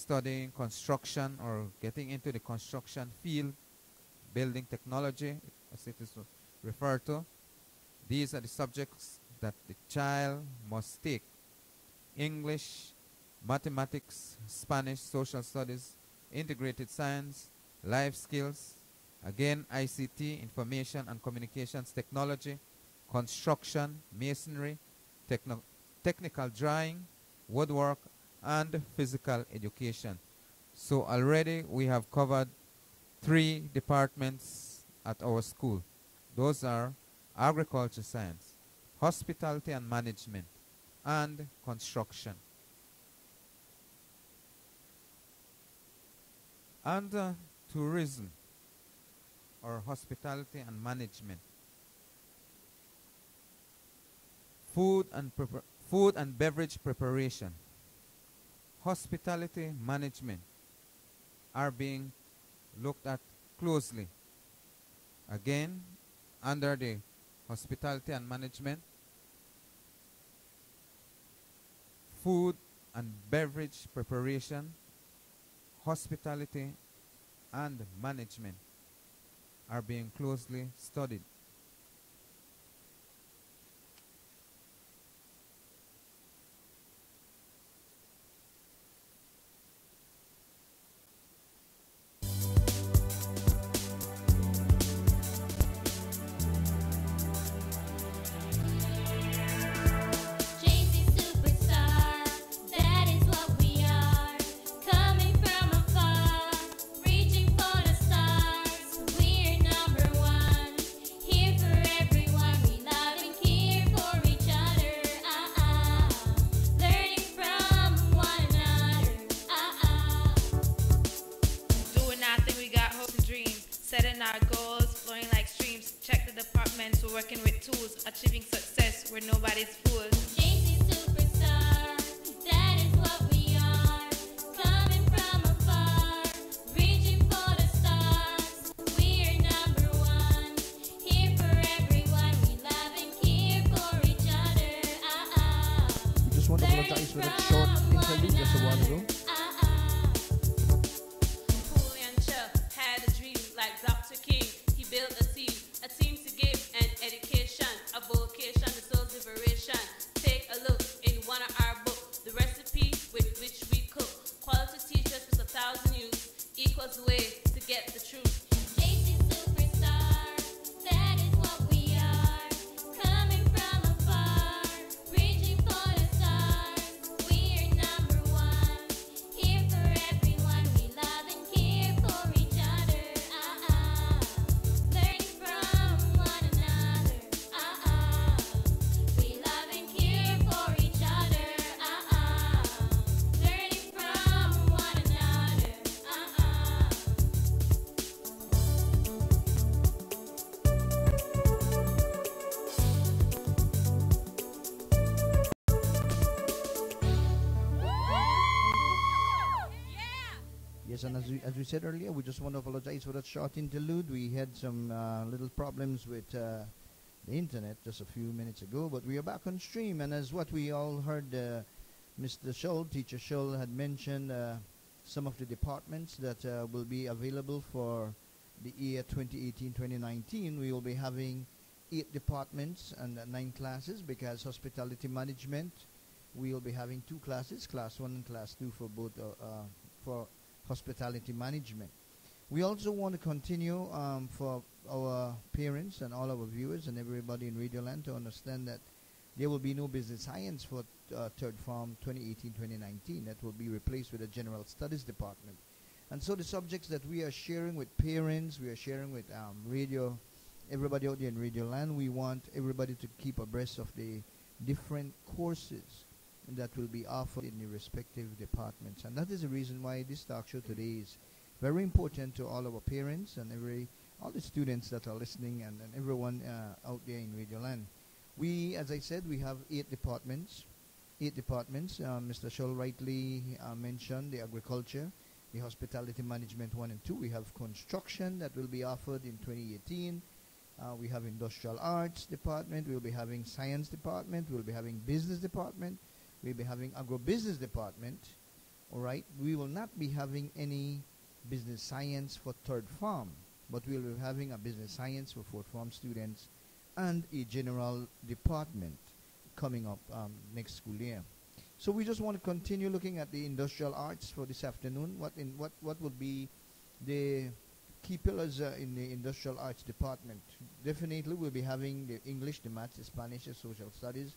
studying construction or getting into the construction field, building technology, as it is referred to. These are the subjects that the child must take. English, mathematics, Spanish, social studies, integrated science, life skills, again ICT, information and communications technology, construction, masonry, technical drawing, woodwork, and physical education. So already we have covered 3 departments at our school. Those are agriculture science, hospitality and management, and construction. And tourism or hospitality and management. Food and beverage preparation, hospitality management are being looked at closely. Again, under the hospitality and management, food and beverage preparation, hospitality and management are being closely studied. Yes, and as we said earlier, we just want to apologize for that short interlude. We had some little problems with the internet just a few minutes ago, but we are back on stream. And as what we all heard, Mr. Scholl, Teacher Scholl, had mentioned some of the departments that will be available for the year 2018-2019. We will be having 8 departments and 9 classes, because hospitality management, we will be having 2 classes, class 1 and class 2 for both for hospitality management. We also want to continue for our parents and all our viewers and everybody in Radio Land to understand that there will be no business science for third form 2018-2019. That will be replaced with a general studies department. And so the subjects that we are sharing with parents, we are sharing with everybody out there in Radio Land, we want everybody to keep abreast of the different courses that will be offered in the respective departments. And that is the reason why this talk show today is very important to all our parents and all the students that are listening, and everyone out there in Radio Land. We, as I said, we have 8 departments. Mr. Scholl rightly mentioned the agriculture, the hospitality management 1 and 2. We have construction that will be offered in 2018. We have industrial arts department. We'll be having science department. We'll be having business department. We'll be having agribusiness department. all right, we will not be having any business science for third form, but we'll be having a business science for fourth form students and a general department coming up next school year. So we just want to continue looking at the industrial arts for this afternoon. What would be the key pillars in the industrial arts department? Definitely we'll be having the English, the maths, the Spanish, the social studies,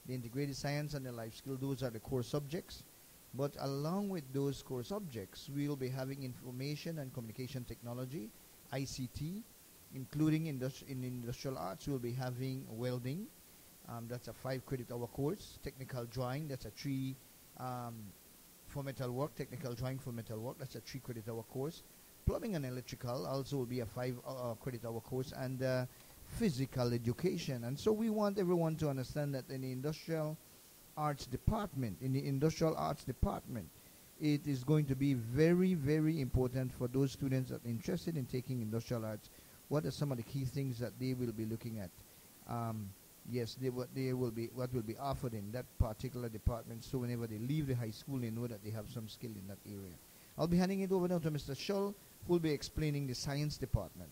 the integrated science, and the life skill. Those are the core subjects. But along with those core subjects, we'll be having information and communication technology, ICT, including in industrial arts. We'll be having welding. That's a 5 credit hour course. Technical drawing. That's a 3 for metal work. Technical drawing for metal work. That's a 3 credit hour course. Plumbing and electrical also will be a 5 credit hour course, and physical education. And so we want everyone to understand that in the industrial arts department, it is going to be very, very important for those students that are interested in taking industrial arts. What are some of the key things that they will be looking at? Yes, what will be offered in that particular department, so whenever they leave the high school, they know that they have some skill in that area. I'll be handing it over now to Mr. Shull, who will be explaining the science department.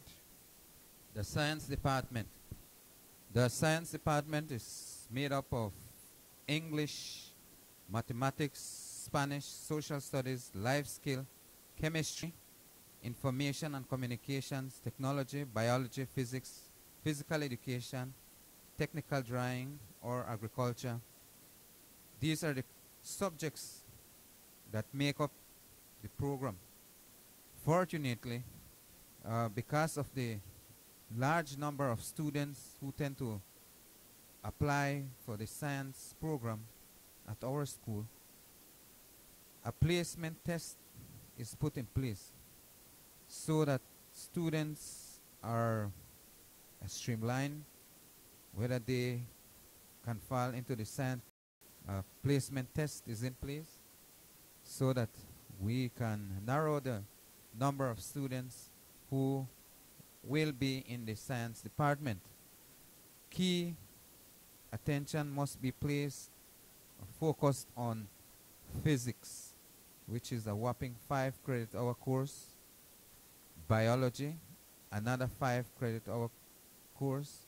The science department. The science department is made up of English, mathematics, Spanish, social studies, life skill, chemistry, information and communications, technology, biology, physics, physical education, technical drawing, or agriculture. These are the subjects that make up the program. Fortunately, because of the large number of students who tend to apply for the science program at our school, a placement test is put in place so that students are streamlined whether they can fall into the science. Placement test is in place so that we can narrow the number of students who will be in the science department. Key attention must be placed, focused on physics, which is a whopping 5 credit hour course, biology, another 5 credit hour course,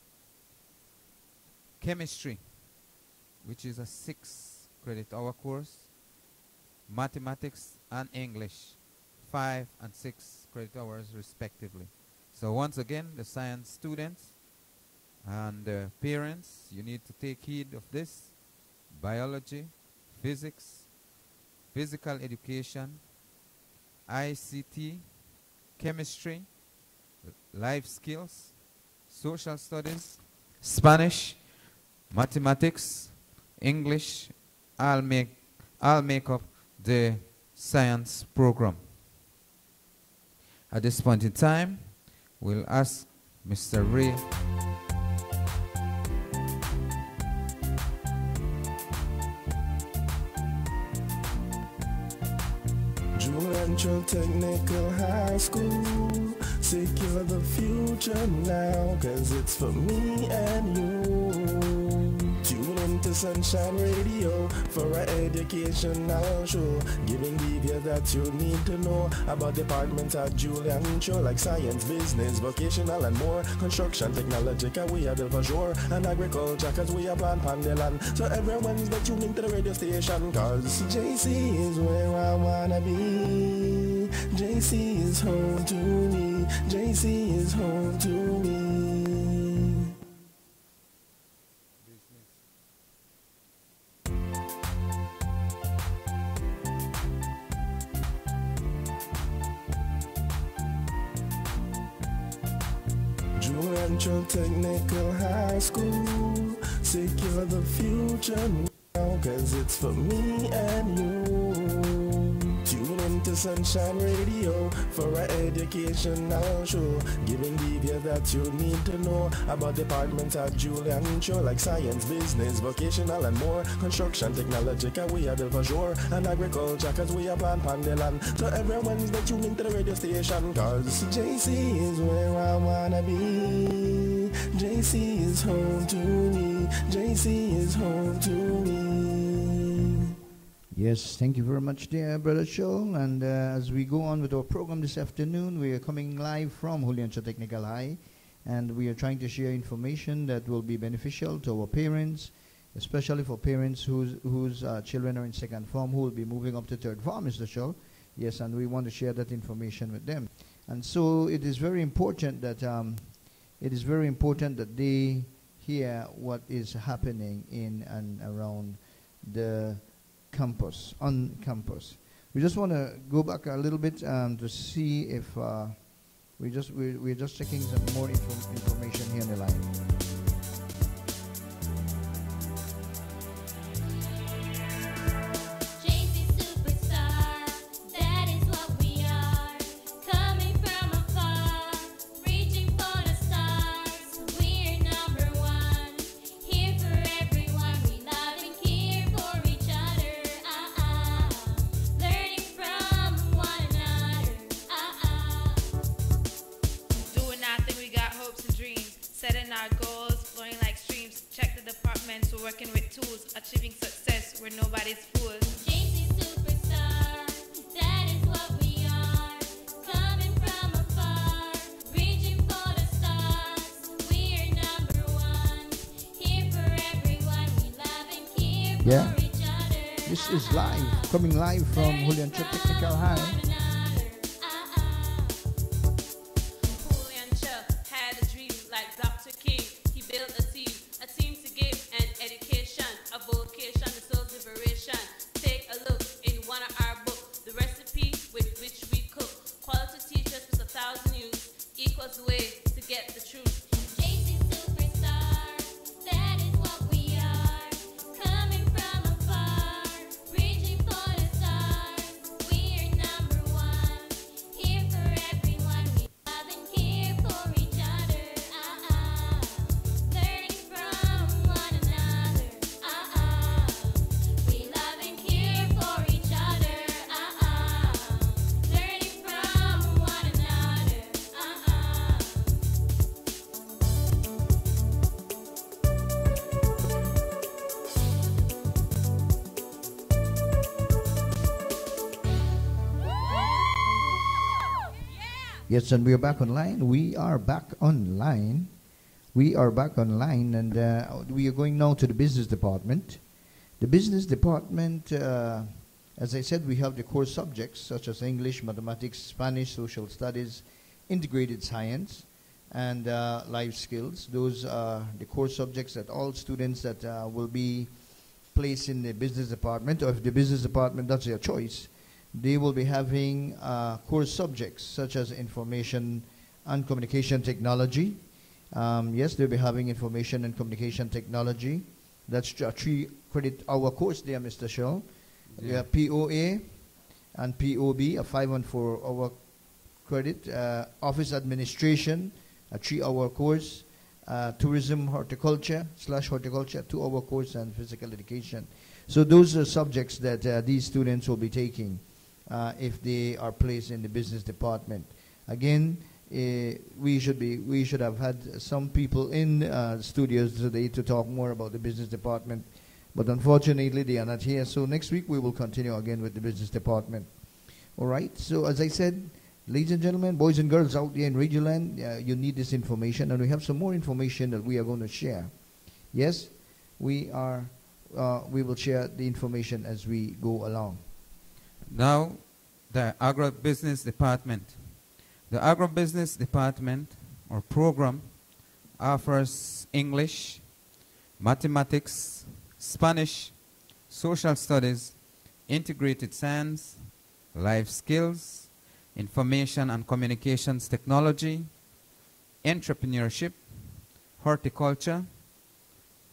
chemistry, which is a 6 credit hour course, mathematics and English, 5 and 6 credit hours respectively. So once again, the science students and parents, you need to take heed of this. Biology, physics, physical education, ICT, chemistry, life skills, social studies, Spanish, mathematics, English, all make up the science program. At this point in time, we'll ask Mr. Ray Central Technical High School. Secure the future now, cause it's for me and you. Tune into Sunshine Radio for an educational show, giving details that you need to know about departments at Julian Cho, like science, business, vocational and more, construction, technology, cause we are the for sure, and agriculture, cause we are plant pandeland. So every Wednesday tune into the radio station, cause JC is where I wanna be. JC is home to me. JC is home to me. Julian Technical High School. Secure the future now, cause it's for me and you. Tune into Sunshine Radio for an educational show, giving details that you need to know about departments at Julian Cho, like science, business, vocational and more, construction, technology, cause we are the for sure, and agriculture, cause we are plant pandeland. So every Wednesday tune into the radio station, cause JC is where I wanna be. JC is home to me. JC is home to me. Yes, thank you very much, dear Brother Shoal. And as we go on with our program this afternoon, we are coming live from Juliancho Technical High, and we are trying to share information that will be beneficial to our parents, especially for parents whose children are in second form, who will be moving up to third form, Mr. Shoal. Yes, and we want to share that information with them. And so it is very important that they hear what is happening in and around the campus, on campus. We just want to go back a little bit to see if we're just checking some more information here on the line. Yeah, this is live, coming live from Juliancho Technical High. Juliancho had a dream like Dr. King. He built a team to give an education, a vocation, a soul liberation. Take a look in one of our books, the recipe with which we cook. Quality teachers with 1,000 youth equals the way to get the truth. Yes, and we are back online. We are back online, and we are going now to the business department. The business department, as I said, we have the core subjects such as English, mathematics, Spanish, social studies, integrated science, and life skills. Those are the core subjects that all students that will be placed in the business department, or if the business department, that's their choice, they will be having core subjects such as information and communication technology. Yes, they'll be having information and communication technology. That's a 3-credit hour course there, Mr. Shaw. You have POA and POB, a 514-hour credit. Office administration, a 3-hour course. Tourism, horticulture, 2-hour course, and physical education. So those are subjects that these students will be taking if they are placed in the business department. Again, we should have had some people in studios today to talk more about the business department, but unfortunately they are not here. So next week we will continue again with the business department. All right. So as I said, ladies and gentlemen, boys and girls out there in Radioland, you need this information, and we have some more information that we are going to share. Yes, we will share the information as we go along. Now, the agribusiness department. The agribusiness department or program offers English, mathematics, Spanish, social studies, integrated science, life skills, information and communications technology, entrepreneurship, horticulture,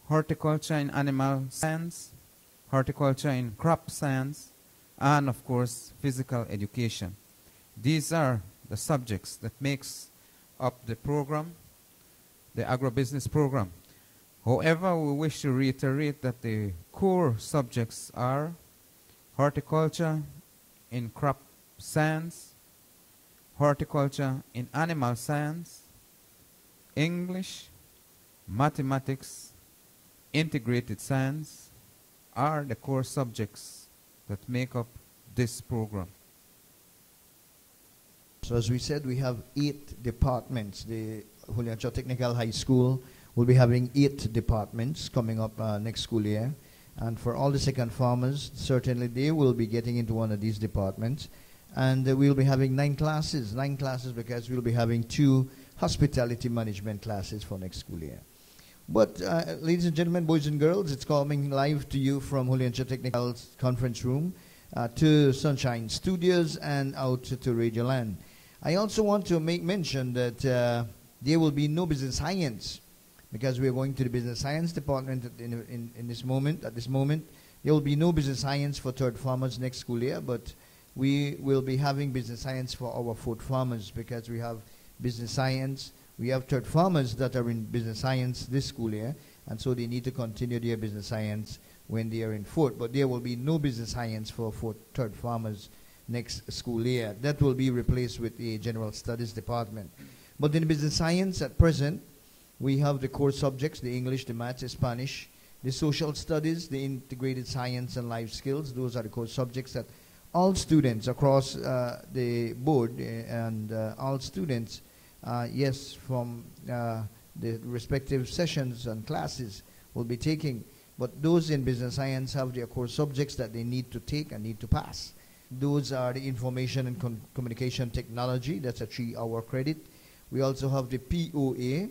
horticulture in animal science, horticulture in crop science, and of course physical education. These are the subjects that makes up the program, the agribusiness program. However, we wish to reiterate that the core subjects are horticulture in crop science, horticulture in animal science, English, mathematics, integrated science are the core subjects that make up this program. So as we said, we have 8 departments. The Julian Shaw Technical High School will be having 8 departments coming up next school year. And for all the second farmers, certainly they will be getting into one of these departments. And we'll be having 9 classes because we'll be having 2 hospitality management classes for next school year. But ladies and gentlemen, boys and girls, it's coming live to you from Julian Shaw Technical's conference room to Sunshine Studios and out to Radio Land. I also want to make mention that there will be no business science because we are going to the business science department in this moment. At this moment, there will be no business science for third farmers next school year, but we will be having business science for our fourth farmers because we have business science. We have third farmers that are in business science this school year, and so they need to continue their business science when they are in fourth. But there will be no business science for third farmers next school year. That will be replaced with the general studies department. But in business science at present, we have the core subjects, the English, the maths, the Spanish, the social studies, the integrated science and life skills. Those are the core subjects that all students across the board and all students, yes, from the respective sessions and classes will be taking. But those in business science have their core subjects that they need to take and need to pass. Those are the information and communication technology. That's a 3-hour credit. We also have the POA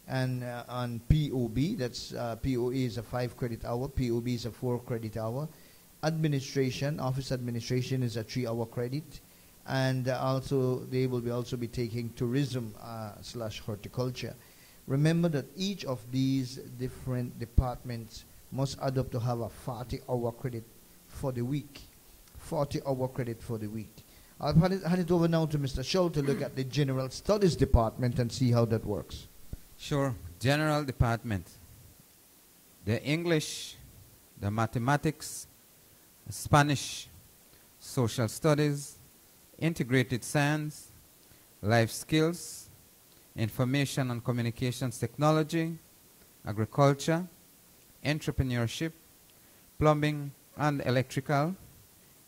and on POB. That's POA is a 5-credit hour. POB is a 4-credit hour. Administration, office administration is a 3-hour credit. And also they will also be taking tourism / horticulture. Remember that each of these different departments must add up to have a 40-hour credit for the week. 40-hour credit for the week. I'll hand it over now to Mr. Shull to look at the General Studies Department and see how that works. Sure. General Department. The English, the Mathematics, Spanish, Social Studies, Integrated Science, Life Skills, Information and Communications Technology, Agriculture, Entrepreneurship, Plumbing and Electrical,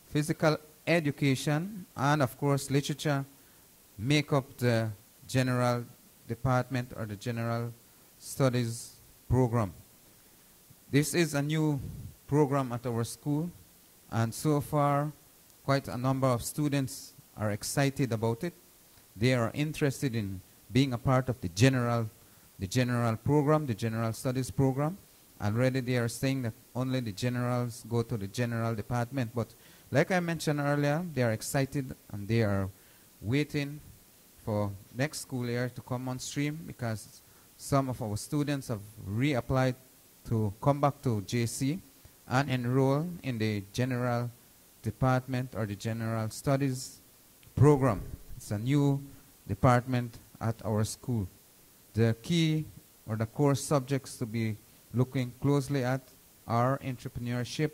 Physical Education, and of course Literature make up the General Department or the General Studies program. This is a new program at our school, and so far quite a number of students are excited about it. They are interested in being a part of the general program, the General Studies program. Already they are saying that only the generals go to the General Department, but like I mentioned earlier, they are excited and they are waiting for next school year to come on stream because some of our students have reapplied to come back to JC and enroll in the General Department or the General Studies program. It's a new department at our school. The key or the core subjects to be looking closely at are entrepreneurship,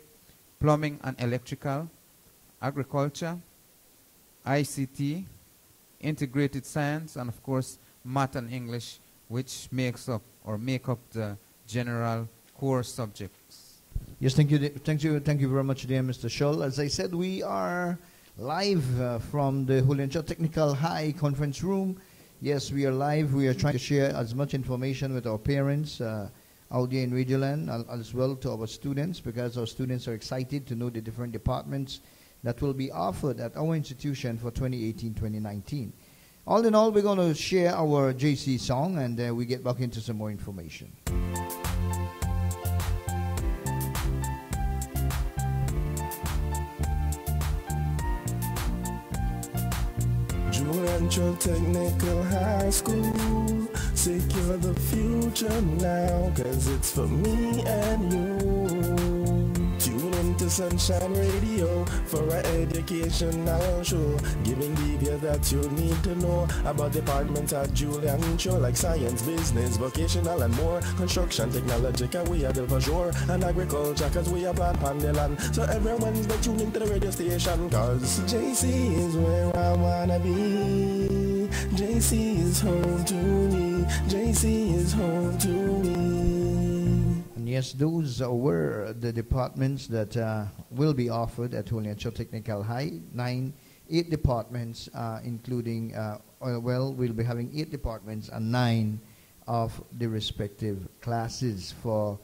plumbing and electrical, agriculture, ICT, integrated science, and of course math and English, which makes up or make up the general core subjects. Yes, thank you very much, dear Mr. Shull. As I said, we are live from the Julian Shaw Technical High conference room. Yes, we are live. We are trying to share as much information with our parents out there in Radioland, as well to our students, because our students are excited to know the different departments that will be offered at our institution for 2018-2019. All in all, we're going to share our JC song, and then we get back into some more information. Julian Shaw Technical High School, secure the future now, cause it's for me and you. Tune into Sunshine Radio for an educational show, giving details that you need to know about departments at Julian Shaw, like science, business, vocational and more, construction, technology, cause we are built for sure, and agriculture, cause we are plant on the land. So every Wednesday tune into the radio station, cause JC is where I wanna be. JC is home to me. JC is home to me. And Yes, those were the departments that will be offered at Juliacho Technical High. 8 departments, including, we'll be having 8 departments and 9 of the respective classes for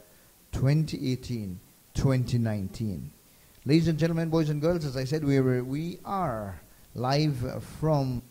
2018-2019. Ladies and gentlemen, boys and girls, as I said, we are live from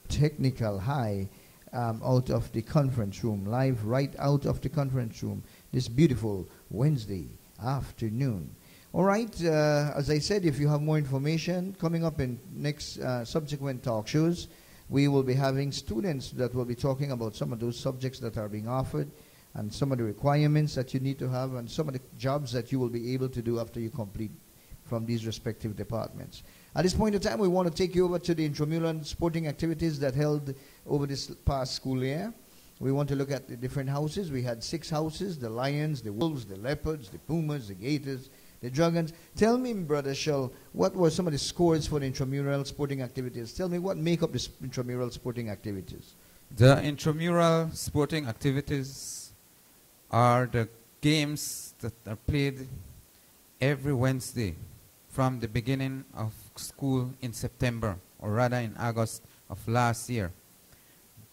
Technical High, out of the conference room, live right out of the conference room this beautiful Wednesday afternoon. All right, as I said, if you have more information coming up in next subsequent talk shows, we will be having students that will be talking about some of those subjects that are being offered and some of the requirements that you need to have and some of the jobs that you will be able to do after you complete from these respective departments. At this point in time, we want to take you over to the intramural sporting activities that held over this past school year. We want to look at the different houses. We had 6 houses: the Lions, the Wolves, the Leopards, the Pumas, the Gators, the Dragons. Tell me, Brother Shell, what were some of the scores for the intramural sporting activities? Tell me what make up the intramural sporting activities. The intramural sporting activities are the games that are played every Wednesday from the beginning of school in September, or rather in August of last year.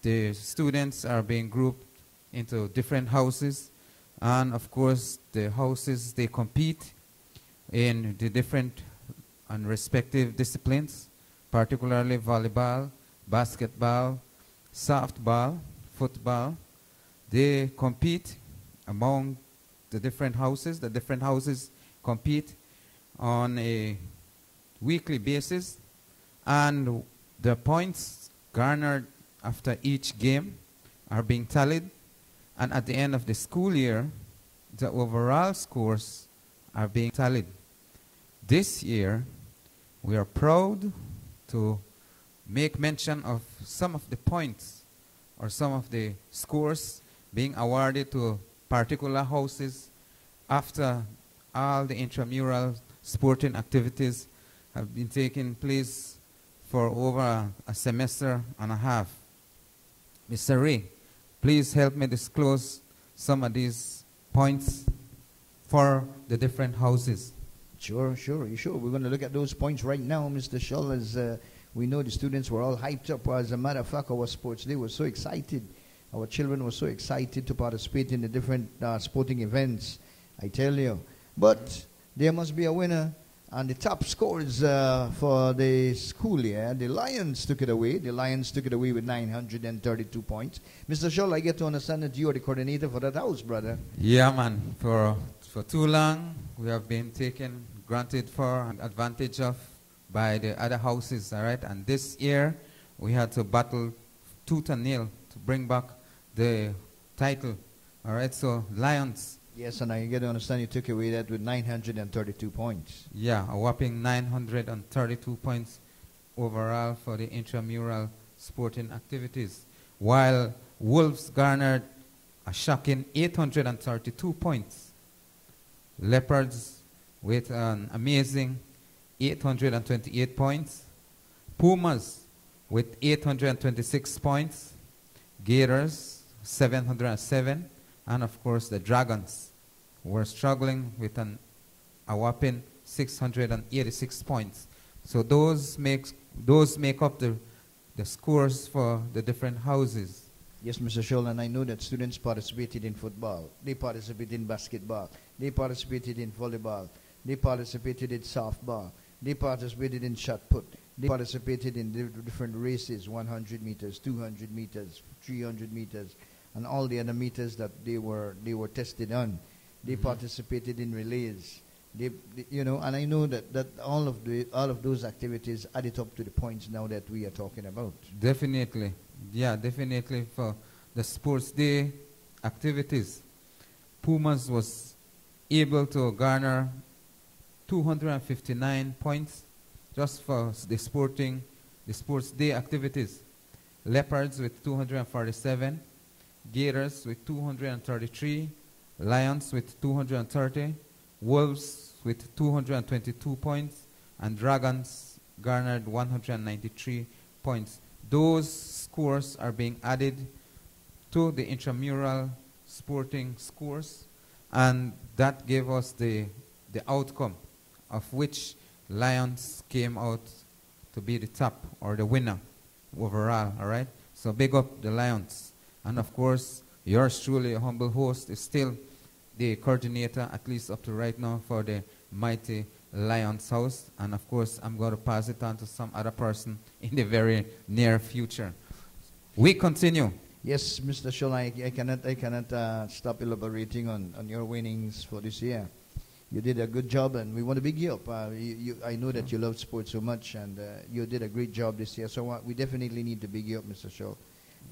The students are being grouped into different houses, and of course the houses, they compete in the different and respective disciplines, particularly volleyball, basketball, softball, football. They compete among the different houses. The different houses compete on a weekly basis, and the points garnered after each game are being tallied, and at the end of the school year, the overall scores are being tallied. This year, we are proud to make mention of some of the points or some of the scores being awarded to particular houses after all the intramural sporting activities have been taking place for over a semester and a half. Mr. Ray, please help me disclose some of these points for the different houses. Sure. We're going to look at those points right now, Mr. Shull, as we know the students were all hyped up. As a matter of fact, our sports day was so excited. Our children were so excited to participate in the different sporting events, I tell you. But there must be a winner. And the top scores for the school year, the Lions took it away. The Lions took it away with 932 points. Mr. Shull, I get to understand that you are the coordinator for that house, brother. Yeah, man. For too long, we have been taken granted for and advantage of by the other houses, all right? And this year, we had to battle tooth and nail to bring back the title, all right? So, Lions. Yes, and I get to understand you took away that with 932 points. Yeah, a whopping 932 points overall for the intramural sporting activities, while Wolves garnered a shocking 832 points. Leopards with an amazing 828 points. Pumas with 826 points. Gators 707. And of course the Dragons were struggling with a whopping 686 points. So those make up the scores for the different houses. Yes, Mr. Scholl, and I know that students participated in football. They participated in basketball. They participated in volleyball. They participated in softball. They participated in shot put. They participated in different races, 100 meters, 200 meters, 300 meters, and all the other meters that they were tested on. They participated in relays. And I know that all of those activities added up to the points now that we are talking about. Definitely. Yeah, definitely for the sports day activities. Pumas was able to garner 259 points just for the sports day activities. Leopards with 247, Gators with 233, Lions with 230, Wolves with 222 points, and Dragons garnered 193 points. Those scores are being added to the intramural sporting scores, And that gave us the outcome of which Lions came out to be the top or the winner overall, all right? So big up the Lions. And of course, yours truly, a humble host, is still the coordinator, at least up to right now, for the mighty Lions House. And of course, I'm going to pass it on to some other person in the very near future. We continue. Yes, Mr. Scholl, I cannot stop elaborating on your winnings for this year. You did a good job, and we want to big you up. I know that you love sports so much, and you did a great job this year. So we definitely need to big you up, Mr. Scholl,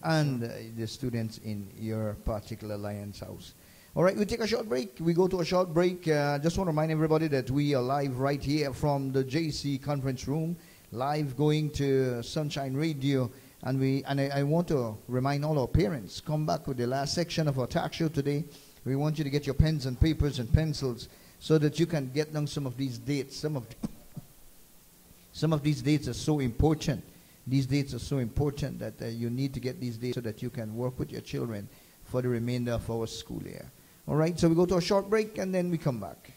and the students in your particular Lions House. All right, we take a short break. We go to a short break. Just want to remind everybody that we are live right here from the JC conference room, live going to Sunshine Radio. And I want to remind all our parents, come back with the last section of our talk show today. We want you to get your pens and papers and pencils so that you can get down some of these dates. Some of these dates are so important. These dates are so important that you need to get these dates so that you can work with your children for the remainder of our school year. All right, so we go to a short break and then we come back.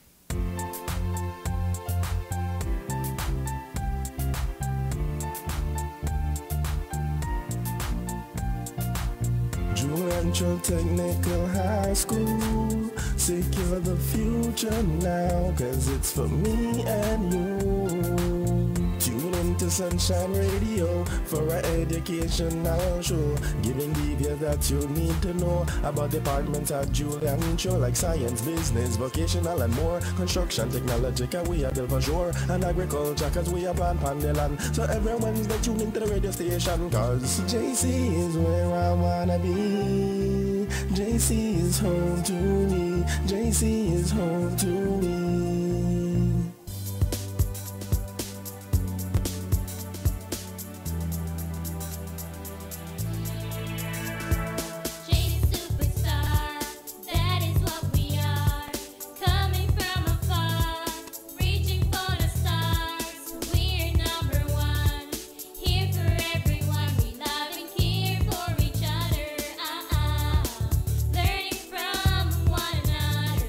Central Technical High School, secure the future now, cause it's for me and you. Tune into Sunshine Radio for an educational show, giving details that you need to know about departments at Julian Show, like science, business, vocational and more, construction, technology, cause we are built for sure, and agriculture, cause we are plant pandeland. So every Wednesday tune into the radio station, cause JC is where I wanna be. JC is home to me. JC is home to me. JC Superstar, that is what we are. Coming from afar, reaching for the stars. We're number one, here for everyone. We love and care for each other. Learning from one another.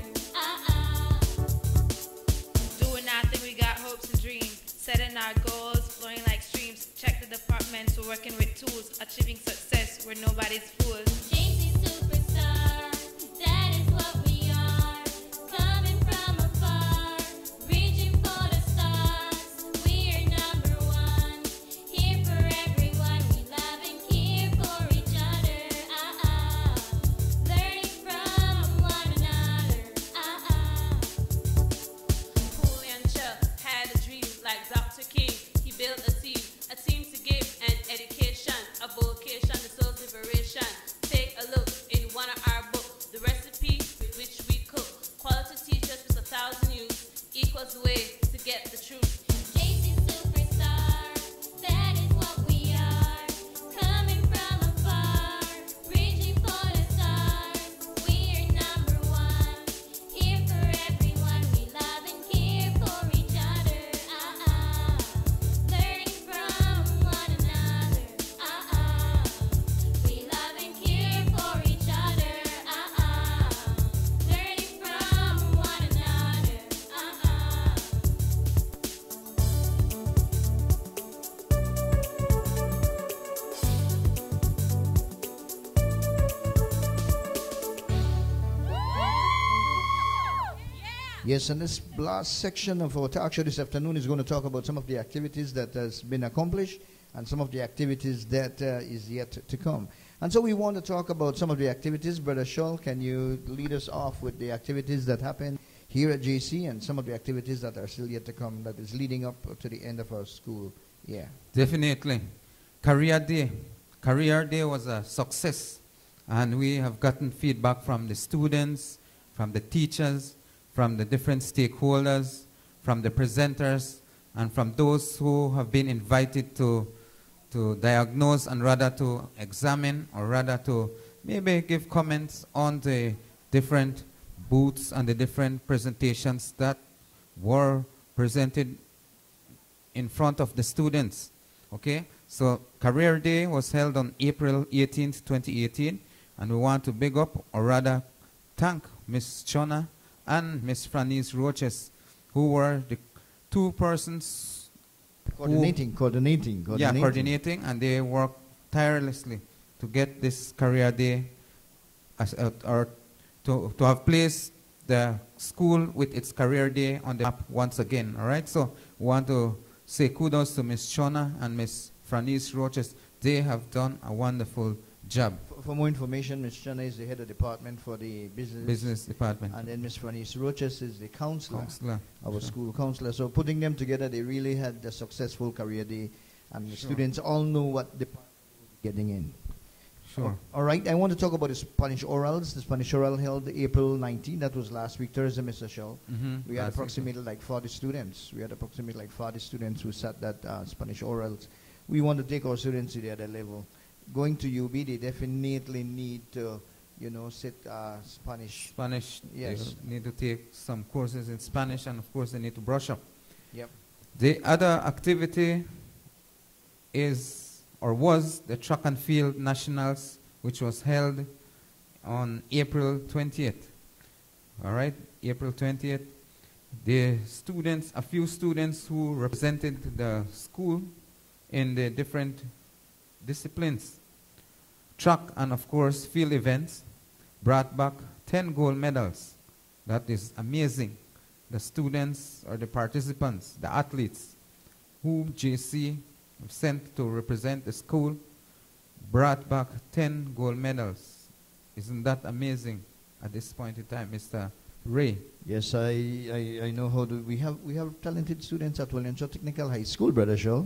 Doing nothing, we got hopes and dreams. Setting our goals, flowing like streams. Check the departments, we're working with tools. Achieving success, we're nobody's fools. JC Superstar, that is what we are. Coming from afar, reaching for the stars. We're number one, here for everyone. We love and care for each other. Learning from one another. Julian Cho had a dream like Dr. King. He built a team to give an education, a vocation, the soul's liberation. Take a look in one of our books, the recipe with which we cook. Quality teachers with 1,000 youth equals the way to get the truth. JC Superstar, that is what we are. Coming from afar, reaching for the stars. We're number one, here for everyone. We love and care for each other. Learning from one another. We love and care for each other. Learning from one another. Yes, and this last section of our talk show this afternoon is going to talk about some of the activities that has been accomplished and some of the activities that is yet to come. And so we want to talk about some of the activities. Brother Scholl, can you lead us off with the activities that happen here at JC and some of the activities that are still yet to come that is leading up to the end of our school year? Definitely. Career Day. Career Day was a success. And we have gotten feedback from the students, from the teachers, from the different stakeholders, from the presenters, and from those who have been invited to diagnose and rather to examine or rather to maybe give comments on the different booths and the different presentations that were presented in front of the students. Okay, so Career Day was held on April 18th, 2018, and we want to big up or rather thank Miss Chona and Miss Franise Roches, who were the two persons Coordinating. coordinating, and they worked tirelessly to get this career day or to have placed the school with its career day on the map once again. All right, so we want to say kudos to Miss Chona and Miss Franise Roches. They have done a wonderful job. For more information, Ms. Chana is the head of department for the Business department. and then Ms. Franise Roches is the counselor, our Sure. school counselor. So putting them together, they really had a successful career day, and the Sure. students all know what department will be getting in. Sure. All right, I want to talk about the Spanish orals. The Spanish oral held April 19. That was last week, Thursday, Mr. Shaw. We had approximately like 40 students. Who sat that Spanish orals. We want to take our students to the other level. Going to UB, they definitely need to, sit Spanish. Spanish. Yes. They need to take some courses in Spanish, and of course they need to brush up. Yep. The other activity was the Track and Field Nationals, which was held on April 20th. All right, April 20th. The students, a few students who represented the school in the different disciplines, track and of course field events, brought back 10 gold medals. That is amazing. The students or the participants, the athletes who JC sent to represent the school brought back 10 gold medals. Isn't that amazing at this point in time, Mr. Ray? Yes, I know how to. We have talented students at William Shaw Technical High School, Brother Shaw.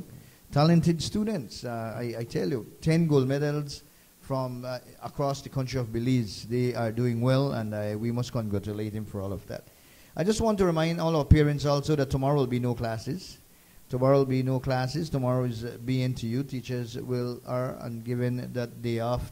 Talented students. I tell you, 10 gold medals from across the country of Belize. They are doing well, and we must congratulate him for all of that. I just want to remind all our parents also that tomorrow will be no classes. Tomorrow is BNTU. Teachers are given that day off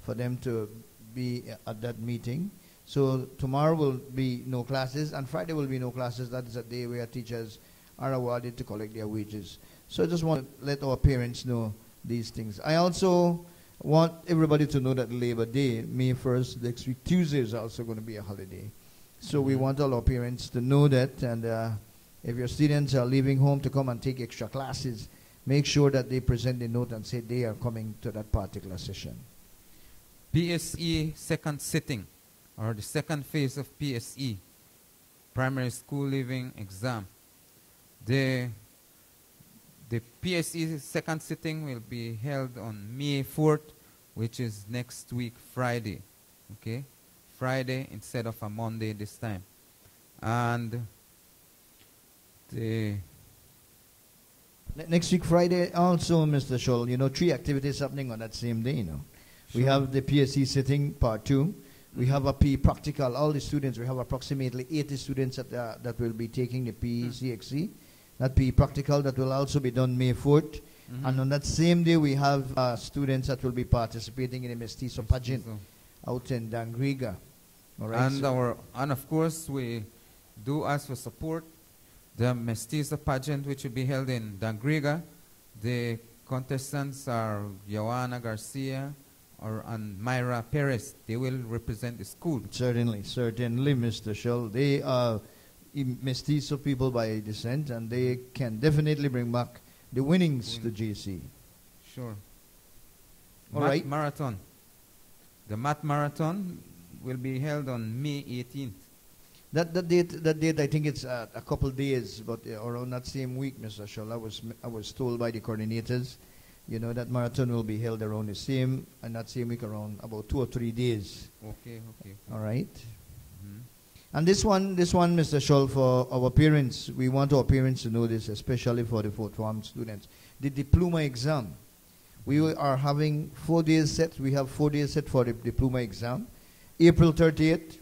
for them to be at that meeting. So tomorrow will be no classes, and Friday will be no classes. That is a day where teachers are awarded to collect their wages. So I just want to let our parents know these things. I also want everybody to know that Labor Day, May 1st, next week, Tuesday, is also going to be a holiday. So we want all our parents to know that, and if your students are leaving home to come and take extra classes, make sure that they present the note and say they are coming to that particular session. PSE second sitting, or the second phase of PSE, primary school leaving exam. The PSE second sitting will be held on May 4th, which is next week, Friday. Okay? Friday instead of a Monday this time. And next week, Friday, also, Mr. Scholl, 3 activities happening on that same day, We have the PSE sitting, part 2. We have a PE practical. All the students, we have approximately 80 students that will be taking the PECXC. That PE practical, that will also be done May 4th. And on that same day, we have students that will be participating in the Mestizo pageant out in Dangriga. All right, and of course, we do ask for support. The Mestizo pageant, which will be held in Dangriga, the contestants are Joanna Garcia and Myra Perez. They will represent the school. Certainly, Mr. Scholl. They are Mestizo people by descent, and they can definitely bring back the winnings to JC. Sure. All right. Marathon. The Math Marathon will be held on May 18th. That date, I think it's a couple days, but around that same week, Mr. Scholl, I was told by the coordinators, that marathon will be held around that same week, around about 2 or 3 days. Okay. All right. And this one, Mr. Scholl, for our parents, we want our parents to know this, especially for the fourth form students. The diploma exam. We are having 4 days set. We have 4 days set for the diploma exam. April 30th,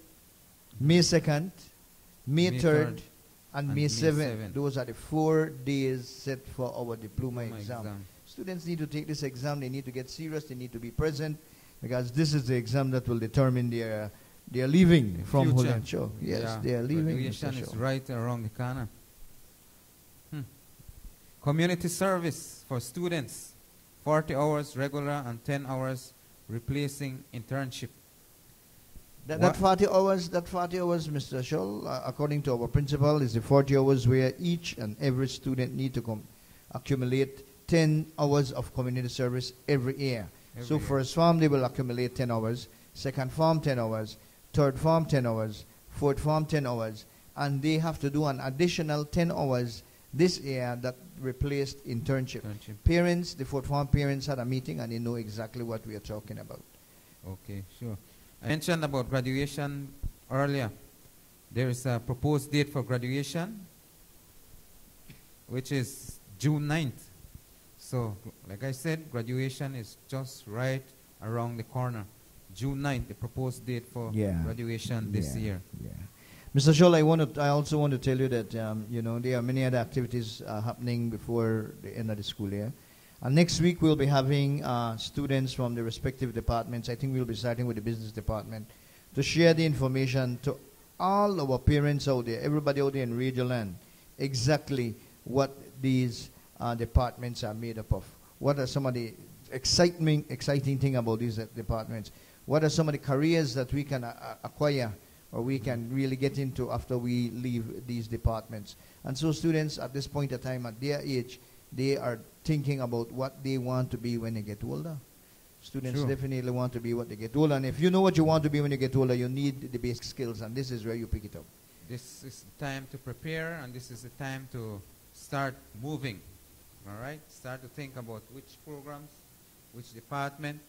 May 2nd, May 3rd, and May 7th. Those are the 4 days set for our diploma exam. Students need to take this exam. They need to get serious. They need to be present, because this is the exam that will determine their leaving from Holland Show. Yes, they are leaving. Graduation is right around the corner. Community service for students, 40 hours regular and 10 hours replacing internship. That, What- 40 hours, Mr. Scholl, according to our principal, is the 40 hours where each and every student need to accumulate 10 hours of community service every year. So Every year. first farm, they will accumulate 10 hours, second farm 10 hours, third farm 10 hours, fourth farm 10 hours, and they have to do an additional 10 hours this year that replaced internship. Internship. Parents, the fourth farm parents had a meeting and they know exactly what we are talking about. Okay, sure. I mentioned about graduation earlier. There is a proposed date for graduation, which is June 9th. So, like I said, graduation is just right around the corner. June 9th, the proposed date for Yeah. graduation this Yeah, year. Yeah. Mr. Scholl, I also want to tell you that there are many other activities happening before the end of the school year. And next week we'll be having students from the respective departments. I think we'll be starting with the business department to share the information to all our parents out there, everybody out there in Radio Land, exactly what these departments are made up of. What are some of the exciting thing about these departments? What are some of the careers that we can acquire or we can really get into after we leave these departments? And so students at this point of time, at their age, they are thinking about what they want to be when they get older. Students Sure. definitely want to be what they get older. And if you know what you want to be when you get older, you need the basic skills, and this is where you pick it up. This is the time to prepare, and this is the time to start moving. All right? Start to think about which programs, which department,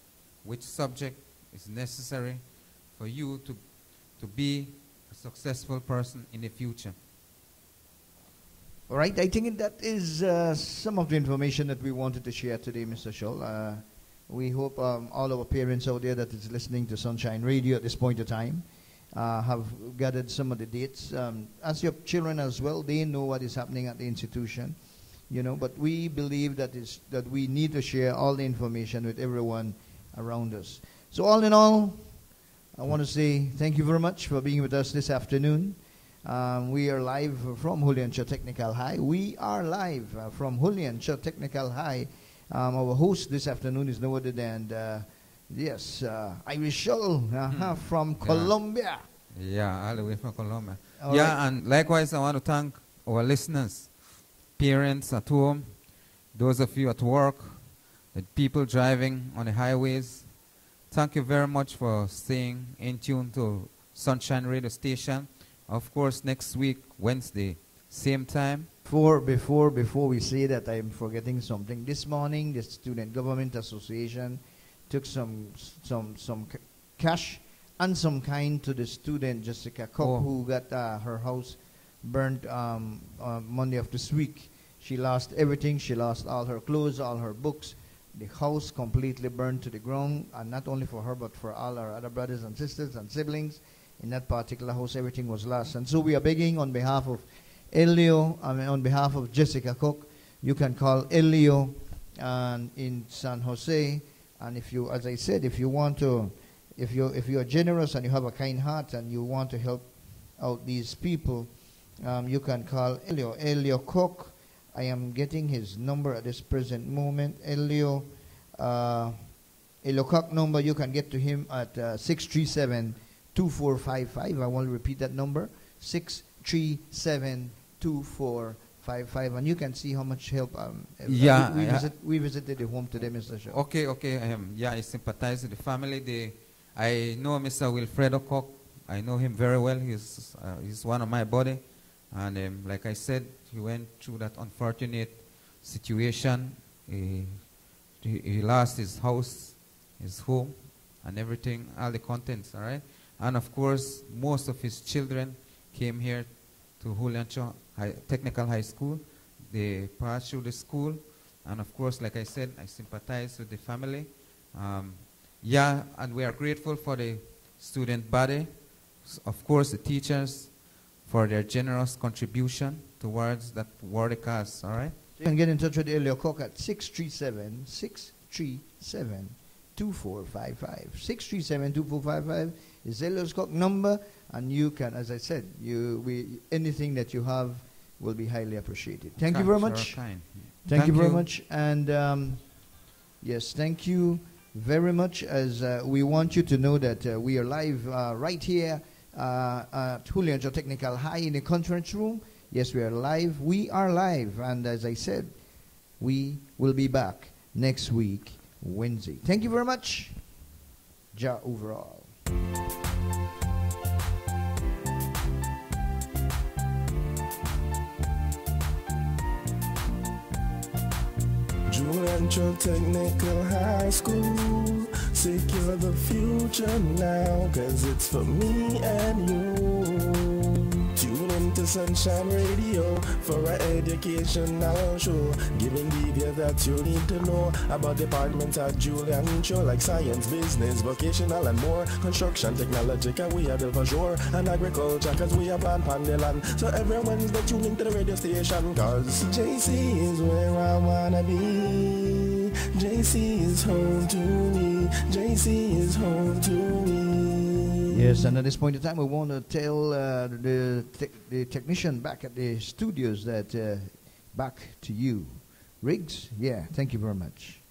which subject is necessary for you to be a successful person in the future. All right, I think that is some of the information that we wanted to share today, Mr. Scholl. We hope all our parents out there that is listening to Sunshine Radio at this point of time have gathered some of the dates. As your children as well, they know what is happening at the institution, but we believe that we need to share all the information with everyone around us. So all in all, I want to say thank you very much for being with us this afternoon. We are live from Julian-Cho Technical High. We are live from Julian-Cho Technical High. Our host this afternoon is no other than, Irish Scholl from Colombia. Yeah, all the way from Colombia. All yeah, right. and likewise, I want to thank our listeners, parents at home, those of you at work, the people driving on the highways. Thank you very much for staying in tune to Sunshine Radio Station. Of course, next week, Wednesday, same time. Before we say that, I'm forgetting something. This morning, the Student Government Association took some cash and some kind to the student Jessica Cook, Oh. who got her house burnt Monday of this week. She lost everything. She lost all her clothes, all her books. The house completely burned to the ground, and not only for her, but for all our other brothers and sisters and siblings. In that particular house, everything was lost. And so we are begging on behalf of on behalf of Jessica Cook, you can call Elio in San Jose. And if you, as I said, if you are generous and you have a kind heart and you want to help out these people, you can call Elio Cook. I am getting his number at this present moment. Elio Cook number, you can get to him at 637-2455. I want to repeat that number, 637-2455. And you can see how much help Yeah, we visited the home today, Mr. Shaw. Okay. I sympathize with the family. I know Mr. Wilfredo Cook. I know him very well. He's one of my body. And like I said, he went through that unfortunate situation. He lost his house, his home, and everything, all the contents, all right? And of course, most of his children came here to Julian-Cho Technical High School. They passed through the school. And of course, like I said, I sympathize with the family. And we are grateful for the student body, of course, the teachers, for their generous contribution towards that worthy cause, all right? You can get in touch with Elio Cook at 637-637-2455. 637-2455 is Elio Cook number, and you can, as I said, anything that you have will be highly appreciated. Thank you very much. Kind. Thank you very much. And yes, thank you very much, as we want you to know that we are live right here at Julian Technical High in the conference room. Yes, we are live. We are live. And as I said, we will be back next week, Wednesday. Thank you very much. Ja overall. Julian Technical High School, secure the future now, cause it's for me and you. Tune into Sunshine Radio for an educational show, giving details that you need to know about departments at Julian Cho, like science, business, vocational and more, construction, technology, cause we are built for sure, and agriculture, cause we are plant pandeland. So every Wednesday tune into the radio station, cause JC is where I wanna be. JC is home to me. JC is home to me. Yes, and at this point in time, we want to tell the technician back at the studios that back to you. Riggs, yeah, thank you very much.